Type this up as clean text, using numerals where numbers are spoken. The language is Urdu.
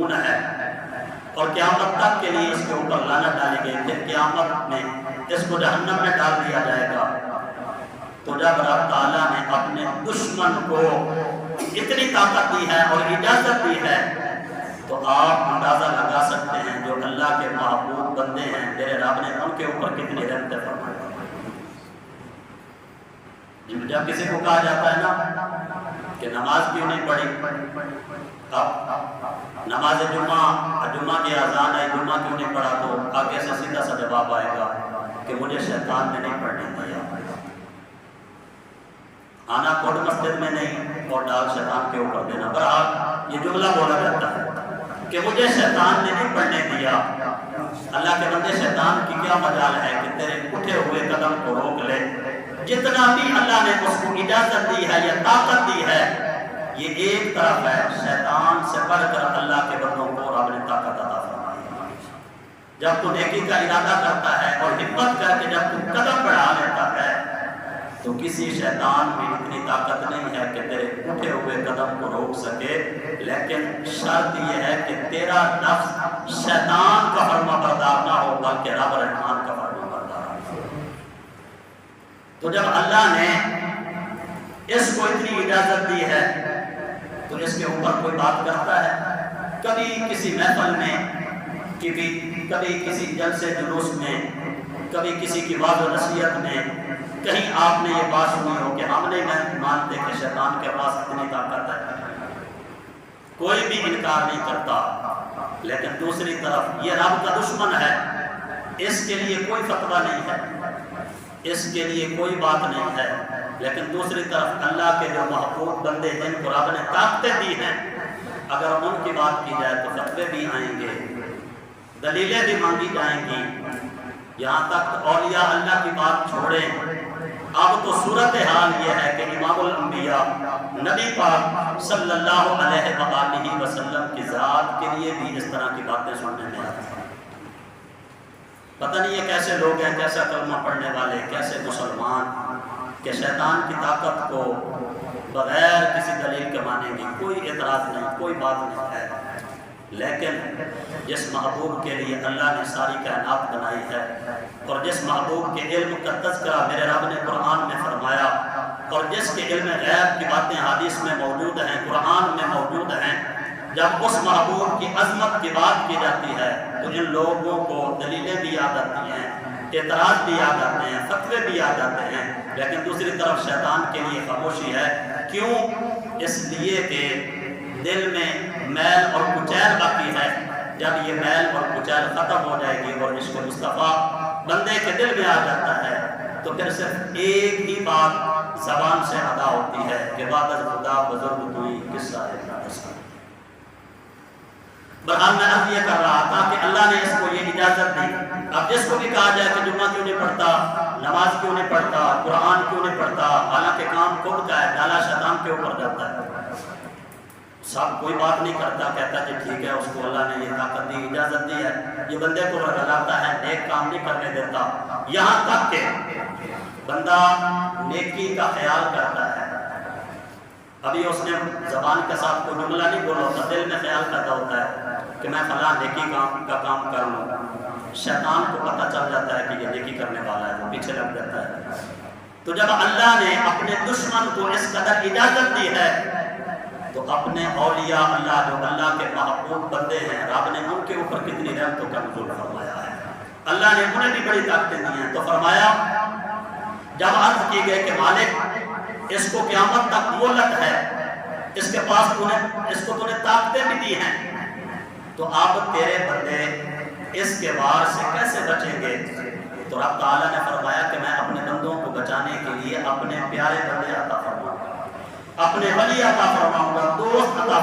ملعون ہے اور قیامت تک کے لیے اس کے اوپر لعنت ڈالی گئی، پھر قیامت میں اس کو جہنم میں ڈال دیا جائے گا۔ تو جب رب تعالیٰ نے اپنے دشمن کو اتنی طاقت دی ہے اور اجازت دی ہے تو آپ اندازہ لگا سکتے ہیں جو اللہ کے محبوب بندے ہیں میرے رب نے ان کے اوپر کتنی رحمتیں فرمائی۔ جب کسی کو کہا جاتا ہے نا کہ نماز کیوں نہیں پڑھی، اب نماز جمعہ کی اذان ہے، جمعہ کیوں نہیں پڑھا، تو آگے سے سیدھا سا جواب آئے گا کہ مجھے شیطان نے نہیں پڑھنے دیا۔ آنا کوٹ مسجد میں نہیں اور ڈال شیطان کے اوپر دینا۔ بہرحال یہ جملہ بولا جاتا ہے کہ مجھے شیطان نے نہیں پڑھنے دیا۔ اللہ کے بندے، شیطان کی کیا مجال ہے کہ تیرے اٹھے ہوئے قدم کو روک لے؟ جتنا بھی اللہ نے اس کو اجازت دی ہے یا طاقت دی ہے، یہ ایک طرف ہے، شیطان سے بڑھ کر اللہ کے بندوں کو رب نے طاقت عطا فرمائی ہے۔ جب تو نیکی کا ارادہ کرتا ہے اور ہمت کر کے جب تو قدم بڑھا لیتا ہے تو کسی شیطان میں اتنی طاقت نہیں ہے کہ تیرے اٹھے ہوئے قدم کو روک سکے، لیکن شرط یہ ہے کہ تیرا نفس شیطان کا فرما بردار نہ ہو بلکہ رب رحمان کا فرما بردار ہو۔ تو جب اللہ نے اس کو اتنی اجازت دی ہے تو اس کے اوپر کوئی بات کرتا ہے؟ کبھی کسی محفل میں، کبھی کسی جلسے جلوس میں، کبھی کسی کی واعظ و نصیحت میں کہیں آپ نے یہ بات سنی ہو کہ ہم نہیں مانتے کہ شیطان کے پاس اتنی طاقت ہے؟ کوئی بھی انکار نہیں کرتا، لیکن دوسری طرف یہ رب کا دشمن ہے، اس کے لیے کوئی فتویٰ نہیں ہے، اس کے لیے کوئی بات نہیں ہے، لیکن دوسری طرف اللہ کے جو محبوب بندے جن کو رب نے طاقتیں دی ہیں، اگر ان کی بات کی جائے تو فتوے بھی آئیں گے، دلیلیں بھی مانگی جائیں گی، یہاں تک اولیاء اللہ کی بات چھوڑیں۔ اب تو صورتحال یہ ہے کہ امام الانبیاء نبی پاک صلی اللہ علیہ وآلہ وسلم کی ذات کے لیے بھی اس طرح کی باتیں سننے میں آتی ہیں۔ پتہ نہیں یہ کیسے لوگ ہیں، کیسا کلمہ پڑھنے والے، کیسے مسلمان کہ شیطان کی طاقت کو بغیر کسی دلیل کے مانیں گے، کوئی اعتراض نہیں، کوئی بات نہیں ہے، لیکن جس محبوب کے لیے اللہ نے ساری کائنات بنائی ہے اور جس محبوب کے علم کا تذکرہ میرے رب نے قرآن میں فرمایا اور جس کے علم غیب کی باتیں حدیث میں موجود ہیں، قرآن میں موجود ہیں، جب اس محبوب کی عظمت کی بات کی جاتی ہے تو ان لوگوں کو دلیلیں بھی یاد آتی ہیں، اعتراض بھی یاد آتے ہیں، فتوے بھی یاد آتے ہیں، لیکن دوسری طرف شیطان کے لیے خاموشی ہے۔ کیوں؟ اس لیے کہ دل میں میل اور کچیل باقی ہے۔ جب یہ میل اور کچیل ختم ہو جائے گی اور عشق مصطفیٰ بندے کے دل میں آ جاتا ہے تو پھر صرف ایک ہی بات زبان سے ادا ہوتی ہے کہ بعد از خدا بزرگ توئی قصہ ہے۔ بہرحال میں عرض یہ کر رہا تھا کہ اللہ نے اس کو یہ اجازت دی۔ اب جس کو بھی کہا جائے کہ جمعہ کیوں نہیں پڑھتا، نماز کیوں نہیں پڑھتا، قرآن کیوں نہیں پڑھتا، حالانکہ کام خود کا ہے، ڈالا شیطان کے اوپر جاتا ہے، سب کوئی بات نہیں کرتا، کہتا کہ ٹھیک ہے، اس کو اللہ نے یہ طاقت دی، اجازت دی ہے، یہ بندے کو رگلاتا ہے، نیک کام نہیں کرنے دیتا، یہاں تک کہ بندہ نیکی کا خیال کرتا ہے، ابھی اس نے زبان کے ساتھ کوئی جملہ نہیں بولا ہوتا، دل میں خیال کرتا ہوتا ہے کہ میں فلاں نیکی کا کام کر لوں، شیطان کو پتہ چل جاتا ہے کہ یہ نیکی کرنے والا ہے، وہ پیچھے لگ جاتا ہے۔ تو جب اللہ نے اپنے دشمن کو اس قدر اجازت دی ہے تو اپنے اولیاء اللہ جو اللہ کے محبوب بندے ہیں، رب نے ان کے اوپر کتنی رحمتوں کا نزول فرمایا ہے۔ اللہ نے انہیں بھی بڑی طاقتیں دی ہیں، تو فرمایا جب عرض کی گئی کہ مالک اس کو قیامت تک مہلت ہے، اس کے پاس اس کو طاقتیں بھی دی ہیں، تو اب تیرے بندے اس کے وار سے کیسے بچیں گے؟ تو رب تعالیٰ نے فرمایا کہ میں اپنے بندوں کو بچانے کے لیے اپنے پیارے بندے عطا فرماؤں گا، اپنے ولی عطا فرماؤں گا، دوست عطا فرماؤں گا۔